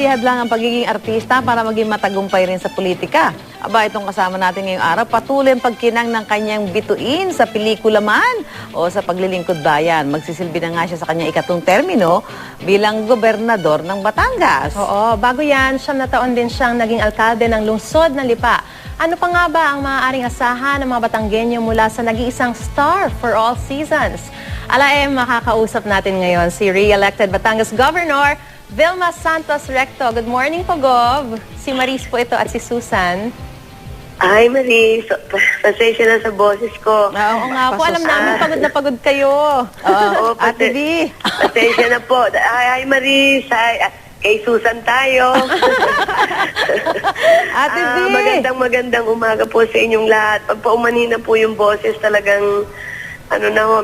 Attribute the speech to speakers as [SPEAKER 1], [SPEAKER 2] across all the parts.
[SPEAKER 1] hadlang ang pagiging artista para maging matagumpay rin sa politika. Aba, itong kasama natin ngayong araw, patuloy ang pagkinang ng kanyang bituin sa pelikula man o sa paglilingkod bayan. Magsisilbi na nga siya sa kanyang ikatong termino bilang gobernador ng Batangas.
[SPEAKER 2] Oo, bago yan, 9 na taon din siyang naging alkalde ng lungsod ng Lipa. Ano pa nga ba ang maaaring asahan ng mga Batanggenyo mula sa nag-iisang star for all seasons? Makakausap natin ngayon si re-elected Batangas Governor Vilma Santos Recto. Good morning po, Gov. Si Maris po ito at si Susan.
[SPEAKER 3] Hi, Maris. Pasensya na sa boses ko.
[SPEAKER 2] Oo nga po, alam namin pagod na pagod kayo.
[SPEAKER 1] Ate B.
[SPEAKER 3] Pasensya na po. Hi, Maris. Hi. Kay Susan tayo.
[SPEAKER 1] Ate B.
[SPEAKER 3] Magandang umaga po sa inyong lahat. Pagpaumani na po yung boses, talagang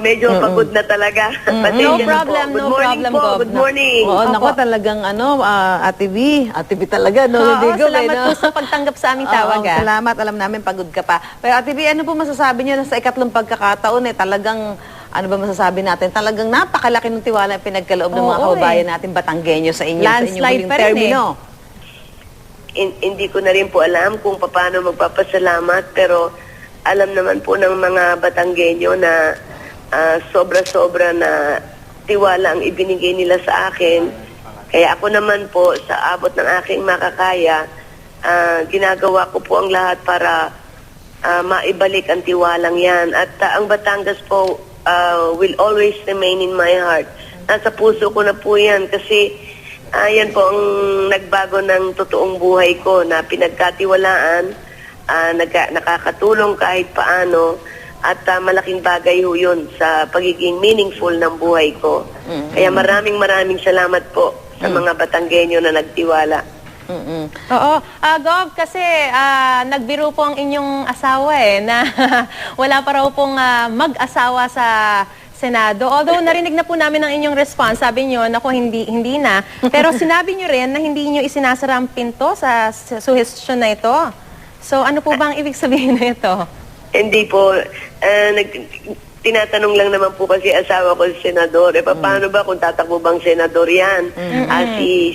[SPEAKER 3] medyo pagod na talaga.
[SPEAKER 2] No problem, no problem, Gov.
[SPEAKER 3] Good morning.
[SPEAKER 1] Oo, naku, talagang Ate B. Ate B talaga, no?
[SPEAKER 2] Oo, salamat po sa pagtanggap sa aming tawag.
[SPEAKER 1] Salamat, alam namin pagod ka pa. Pero Ate B, ano po masasabi niyo na sa ikatlong pagkakataon talagang ano ba masasabi natin? Talagang napakalaki ng tiwala ang pinagkaloob ng mga kababayan natin Batanggenyo sa inyo, sa inyong huling termino.
[SPEAKER 3] Hindi ko na rin po alam kung paano magpapasalamat, pero alam naman po ng mga Batanggenyo na sobra-sobra na tiwala ang ibinigay nila sa akin. Kaya ako naman po, sa abot ng aking makakaya, ginagawa ko po ang lahat para maibalik ang tiwalang yan. At ang Batangas po will always remain in my heart. Nasa puso ko na po yan kasi yan po ang nagbago ng totoong buhay ko na pinagkatiwalaan, nakakatulong kahit paano, at malaking bagay ho yun sa pagiging meaningful ng buhay ko. Kaya maraming salamat po sa mga Batanggenyo na nagtiwala.
[SPEAKER 2] Oo. Gov, kasi nagbiro po ang inyong asawa na wala pa raw pong mag-asawa sa Senado. Although narinig na po namin ang inyong response, sabi nyo, naku, hindi na. Pero sinabi nyo rin na hindi nyo isinasara ang pinto sa suhestyon na ito. So ano po ba ang ibig sabihin na ito?
[SPEAKER 3] Hindi po. Tinatanong lang naman po kasi asawa ko si senador. Paano ba kung tatakbo bang senador yan?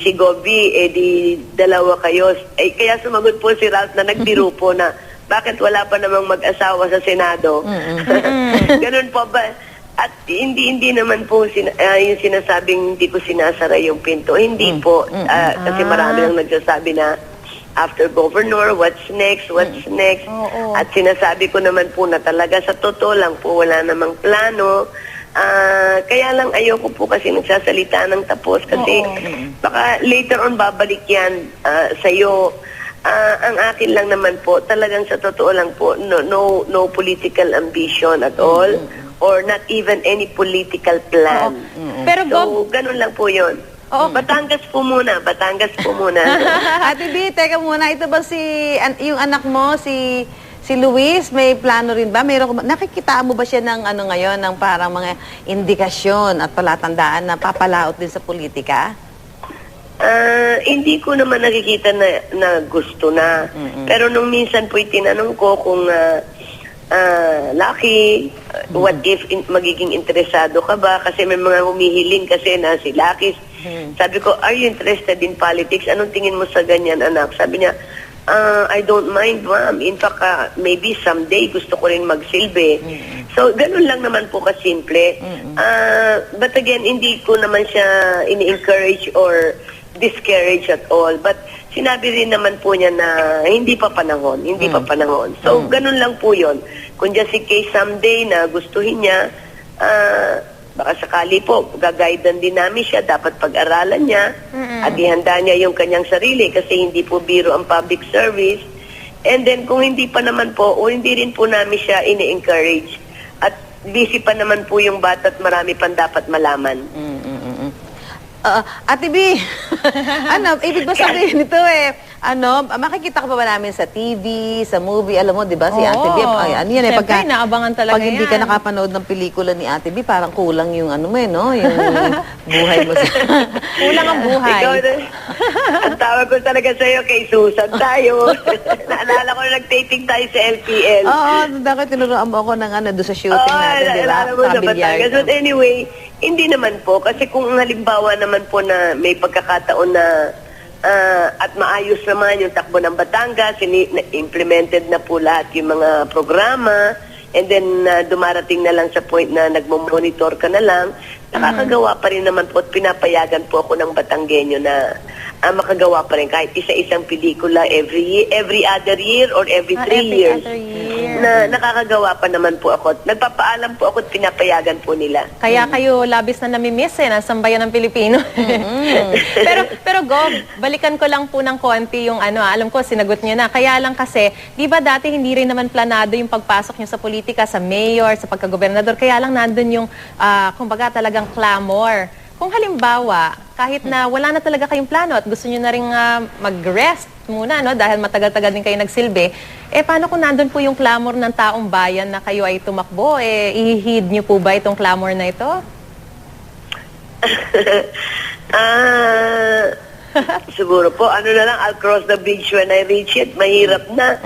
[SPEAKER 3] Si Gobi, di dalawa kayo. Kaya sumagot po si Ralph na nagbiro po na bakit wala pa namang mag-asawa sa Senado? Ganun po ba? At hindi naman po yung sinasabing hindi ko sinasara yung pinto. Hindi po. Kasi marami lang nagsasabi na after governor, what's next? At sinasabi ko naman po na talaga sa totoo lang po, wala namang plano. Kaya lang ayoko po kasi nagsasalita ng tapos kasi baka later on babalik yan sa'yo. Ang akin lang naman po, talagang sa totoo lang po, no political ambition at all, or not even any political plan.
[SPEAKER 2] Pero
[SPEAKER 3] so, ganun lang po yun. Batangas po muna.
[SPEAKER 1] Ate B, teka muna, ito ba yung anak mo, si Luis, may plano rin ba? Nakikita mo ba siya ng ngayon, ng parang mga indikasyon at palatandaan na papalaot din sa politika?
[SPEAKER 3] Hindi ko naman nakikita na gusto na. Pero nung minsan po itinanong ko kung Lucky, what if magiging interesado ka ba? Kasi may mga humihiling kasi na si Lucky. Sabi ko, are you interested in politics? Anong tingin mo sa ganyan, anak? Sabi niya, I don't mind, ma'am. In fact, maybe someday gusto ko rin magsilbi. So, ganun lang naman po kasimple. But again, hindi ko naman siya ini-encourage or discourage at all. But sinabi rin naman po niya na hindi pa panahon. So, ganun lang po yun. Kung just in case someday na gustuhin niya, baka sakali po, gagaidan din namin siya, dapat pag-aralan niya at ihanda niya yung kanyang sarili kasi hindi po biro ang public service. And then kung hindi pa naman po, o hindi rin po namin siya ini-encourage at busy pa naman po yung bata at marami pang dapat malaman.
[SPEAKER 1] Ate B, ibig ba sabihin nito makikita ka pa ba namin sa TV, sa movie, alam mo, di ba, si Ate B,
[SPEAKER 2] Siyempre, naabangan talaga
[SPEAKER 1] pag hindi ka nakapanood ng pelikula ni Ate B, parang kulang yung yung buhay mo.
[SPEAKER 2] Kulang ang buhay.
[SPEAKER 3] Ikaw, ang tawag ko talaga sa'yo, kay Susan tayo. Naalala ko na nag-taping tayo sa LPL.
[SPEAKER 1] Oo, dahil tinuruan mo ako ng doon sa shooting natin, di ba?
[SPEAKER 3] Naalala mo sa Batangas. But anyway, hindi naman po, kasi kung halimbawa naman po na may pagkakataon na at maayos naman yung takbo ng Batangas, implemented na po lahat yung mga programa, and then dumarating na lang sa point na nagmo-monitor ka na lang, nakakagawa pa rin naman po at pinapayagan po ako ng Batanggenyo na makagawa pa rin kahit isa-isang pelikula every other year or every 3 years.
[SPEAKER 2] Other year.
[SPEAKER 3] Na nakakagawa pa naman po ako. Nagpapaalam po ako at pinapayagan po nila.
[SPEAKER 2] Kaya kayo labis na namimiss ng sambayan ng Pilipino. pero Gov, balikan ko lang po ng konti yung alam ko sinagot niyo na. Kaya lang kasi, di ba dati hindi rin naman planado yung pagpasok niyo sa politika, sa mayor, sa pagkagobernador. Kaya lang nandun yung kumbaga talagang clamor. Kung halimbawa, kahit na wala na talaga kayong plano at gusto niyo na rin mag-rest muna, no, dahil matagal-tagal din kayo nagsilbi, paano kung nandun po yung clamor ng taong bayan na kayo ay tumakbo? I-heed niyo po ba itong clamor na ito?
[SPEAKER 3] Siguro po, na lang, I'll cross the bridge when I reach it. Mahirap na.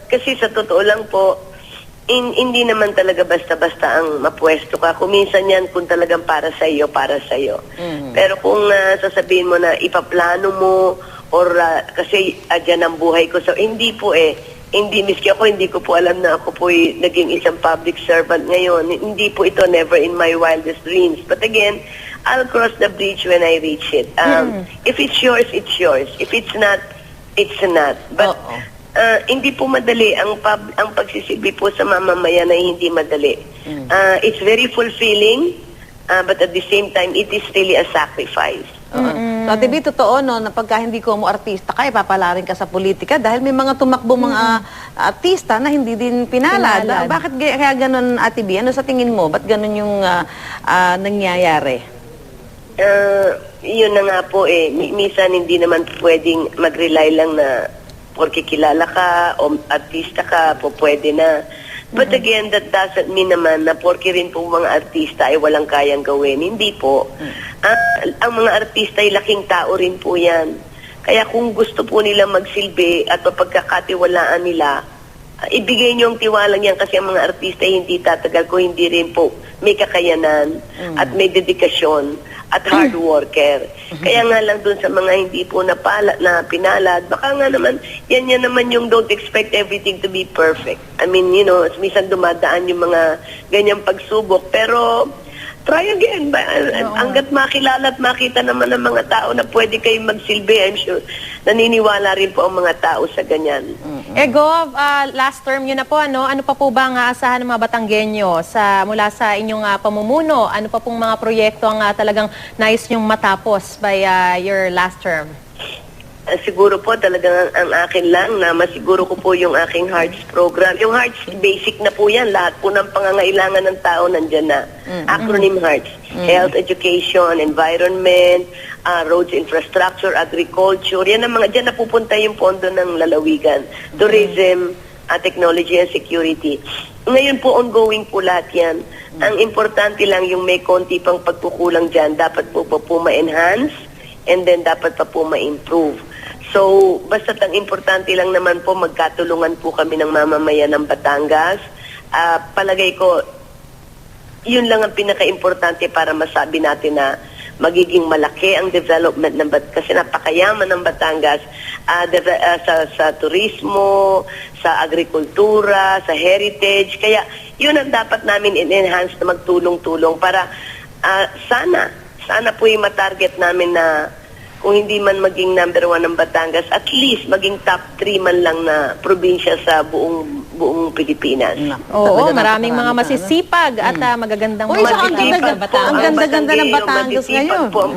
[SPEAKER 3] Kasi sa totoo lang po, hindi naman talaga basta-basta ang mapwesto ka. Kung minsan yan, kung talagang para sa iyo, para sa iyo. Pero kung sasabihin mo na ipaplano mo, or kasi dyan ang buhay ko, so hindi po hindi, miski ako, hindi ko po alam na ako po naging isang public servant ngayon. Hindi po ito, never in my wildest dreams. But again, I'll cross the bridge when I reach it. If it's yours, it's yours. If it's not, it's not. But hindi po madali ang pagsisilbi po sa mamamayan ay hindi madali. It's very fulfilling, but at the same time it is really a sacrifice.
[SPEAKER 1] So, Ate B, totoo no, na pagka hindi ko mo artista ka, papalarin ka sa politika dahil may mga tumakbo mga artista na hindi din pinalad. Bakit kaya ganun, Ate B? Ano sa tingin mo? Ba't ganun yung nangyayari?
[SPEAKER 3] Yun na nga po minsan hindi naman pwedeng mag-rely lang na porque kilala ka o artista ka po pwede na. But again, that doesn't mean naman na porque rin po mga artista ay walang kayang gawin. Hindi po. Ang mga artista ay laking tao rin po yan. Kaya kung gusto po nila magsilbi at pagkakatiwalaan nila, ibigay niyo ang tiwala niyan kasi ang mga artista ay hindi tatagal ko, hindi rin po may kakayanan at may dedikasyon at hard worker. Kaya nga lang dun sa mga hindi po na pinalad, baka nga naman, yan naman yung don't expect everything to be perfect. I mean, minsan dumadaan yung mga ganyang pagsubok, pero try again. Hanggat makilala at makita naman ng mga tao na pwede kayong magsilbi, I'm sure, naniniwala rin po ang mga tao sa ganyan.
[SPEAKER 2] Gov, last term yun na po, ano pa po ba ang aasahan ng mga Batanggenyo mula sa inyong pamumuno? Ano pa pong mga proyekto ang talagang nais nyong matapos by your last term?
[SPEAKER 3] Siguro po talagang ang akin lang na masiguro ko po yung aking Hearts program. Yung Hearts, basic na po yan. Lahat po ng pangangailangan ng tao nandyan na. Acronym Hearts. Health, education, environment, roads infrastructure, agriculture. Yan ang mga, dyan napupunta yung pondo ng lalawigan. Tourism, technology and security. Ngayon po ongoing po lahat yan. Ang importante lang yung may konti pang pagkukulang dyan. Dapat po ma-enhance and then dapat pa po ma-improve. So, basta't ang importante lang naman po, magkatulungan po kami ng mamamayan ng Batangas. Palagay ko, yun lang ang pinaka-importante para masabi natin na magiging malaki ang development ng kasi napakayaman ng Batangas sa turismo, sa agrikultura, sa heritage. Kaya yun ang dapat namin in-enhance na magtulong-tulong para sana po yung matarget namin na kung hindi man maging number 1 ng Batangas, at least maging top 3 man lang na probinsya sa buong Pilipinas.
[SPEAKER 2] Oo, maraming mga masisipag at magagandang mga
[SPEAKER 1] Ang ganda-ganda ng Batangas ngayon.
[SPEAKER 3] Po ang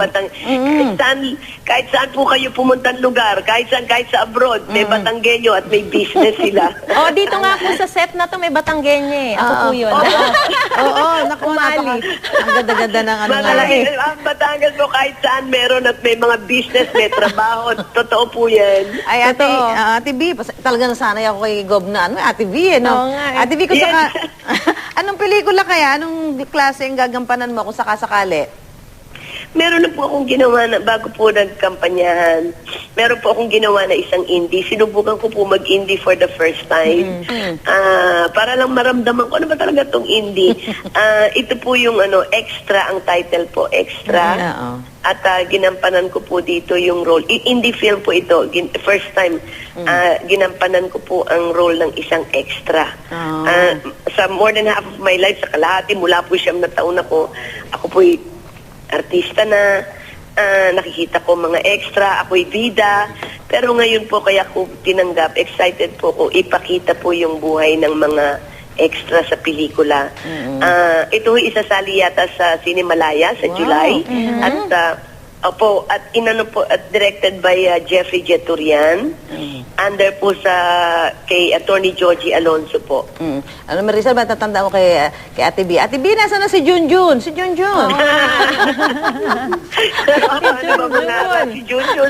[SPEAKER 3] kahit saan po kayo pumuntang lugar, kahit sa abroad, may Batanggenyo at may business sila.
[SPEAKER 2] Dito nga po sa set na to may Batanggenyo. Ako po yun.
[SPEAKER 1] Oo, naku, ang ganda-ganda ng
[SPEAKER 3] Ang Batangas po kahit saan meron at may mga business, may trabaho. Totoo po yan.
[SPEAKER 1] Ay, Ate B, talagang sanay ako kay Gob na Ate V, no?
[SPEAKER 2] Oo nga,
[SPEAKER 1] Ate V, anong pelikula kaya? Anong klase ang gagampanan mo kung sakasakali?
[SPEAKER 3] Meron na po akong ginawa na, bago po nagkampanyahan, meron po akong ginawa na isang indie. Sinubukan ko po mag-indie for the first time. Para lang maramdaman ko, ano ba talaga itong indie? Ito po yung Extra ang title po, Extra.
[SPEAKER 1] Oo.
[SPEAKER 3] At ginampanan ko po dito yung role. Indie film po ito. First time, ginampanan ko po ang role ng isang extra.
[SPEAKER 1] Oh.
[SPEAKER 3] Sa more than half of my life, sa kalahati, mula po 9 na taon ako po'y artista na, nakikita ko mga extra, ako'y bida. Pero ngayon po kaya ko tinanggap, excited po ko ipakita po yung buhay ng mga extra sa pelikula. Ito isasali yata sa Cinemalaya sa July. At directed by Jeffrey Jeturian. Under po kay Attorney Georgie Alonso po.
[SPEAKER 1] Maricel, matatanda mo kay Ate B. Ate B, nasa na si Junjun? Si Junjun.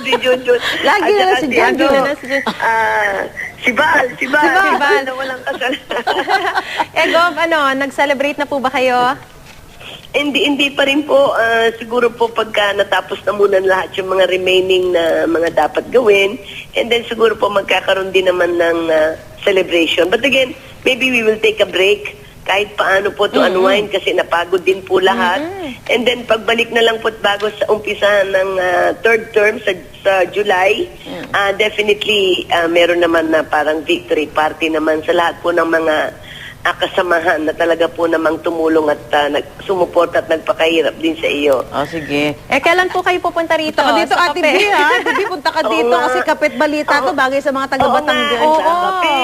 [SPEAKER 3] Si Junjun.
[SPEAKER 1] Lagi na lang si Junjun.
[SPEAKER 3] Si Bal na walang kasalanan.
[SPEAKER 2] Gov, nag-celebrate na po ba kayo?
[SPEAKER 3] Hindi pa rin po. Siguro po pagka natapos na muna lahat yung mga remaining na mga dapat gawin. And then siguro po magkakaroon din naman ng celebration. But again, maybe we will take a break kahit paano po to unwind kasi napagod din po lahat. And then pagbalik na lang po bago sa umpisa ng third term sa July, definitely meron naman na parang victory party naman sa lahat po ng mga kasamahan na talaga po namang tumulong at sumuporta at nagpakahirap din sa iyo.
[SPEAKER 1] Sige.
[SPEAKER 2] Kailan po kayo pupunta rito?
[SPEAKER 1] Punta ka dito,
[SPEAKER 2] sa
[SPEAKER 1] Ate
[SPEAKER 2] kape?
[SPEAKER 1] B, ha? Ate B, punta ka dito kasi kapit balita to bagay sa mga taga-Batangan.
[SPEAKER 3] Oo nga, sa kape.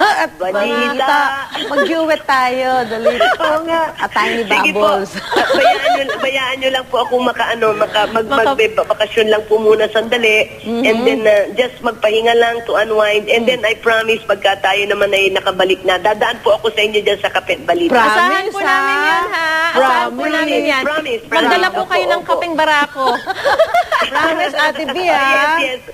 [SPEAKER 1] At balita. Mag-duet tayo. Dali.
[SPEAKER 3] Oo nga.
[SPEAKER 1] At tiny
[SPEAKER 3] Sige po.
[SPEAKER 1] bubbles.
[SPEAKER 3] Bayaan nyo lang po ako magbakasyon lang po muna sandali. And then just magpahinga lang to unwind. And then I promise pagka tayo naman ay nakabalik na, dadaan po ako sa inyo dyan sa Kapit Balita.
[SPEAKER 2] Asahan po namin yan, ha? Asahan po namin yan.
[SPEAKER 3] Promise.
[SPEAKER 2] Magdala po kayo ng kapeng barako.
[SPEAKER 1] Promise, Ate B, ha?
[SPEAKER 3] Yes.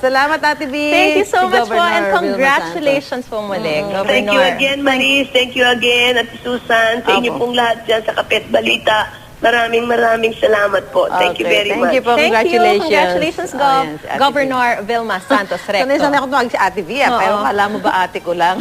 [SPEAKER 1] Salamat, Ate B.
[SPEAKER 2] Thank you so
[SPEAKER 1] Si
[SPEAKER 2] much po
[SPEAKER 1] Governor
[SPEAKER 2] and
[SPEAKER 1] Vilma
[SPEAKER 2] congratulations po muli, Governor.
[SPEAKER 3] Thank you again, Maris. Thank you again, Ate Susan. Sa inyo pong lahat dyan sa Kapit Balita. Maraming salamat po. Thank you very much.
[SPEAKER 1] Thank you po.
[SPEAKER 2] Thank you.
[SPEAKER 1] Congratulations.
[SPEAKER 2] Congratulations, Gov.
[SPEAKER 1] Ayan, si Ate B.
[SPEAKER 2] Governor Vilma Santos Recto.
[SPEAKER 1] Sanay ako tumawag si Ate B, pero kala mo ba ate ko lang?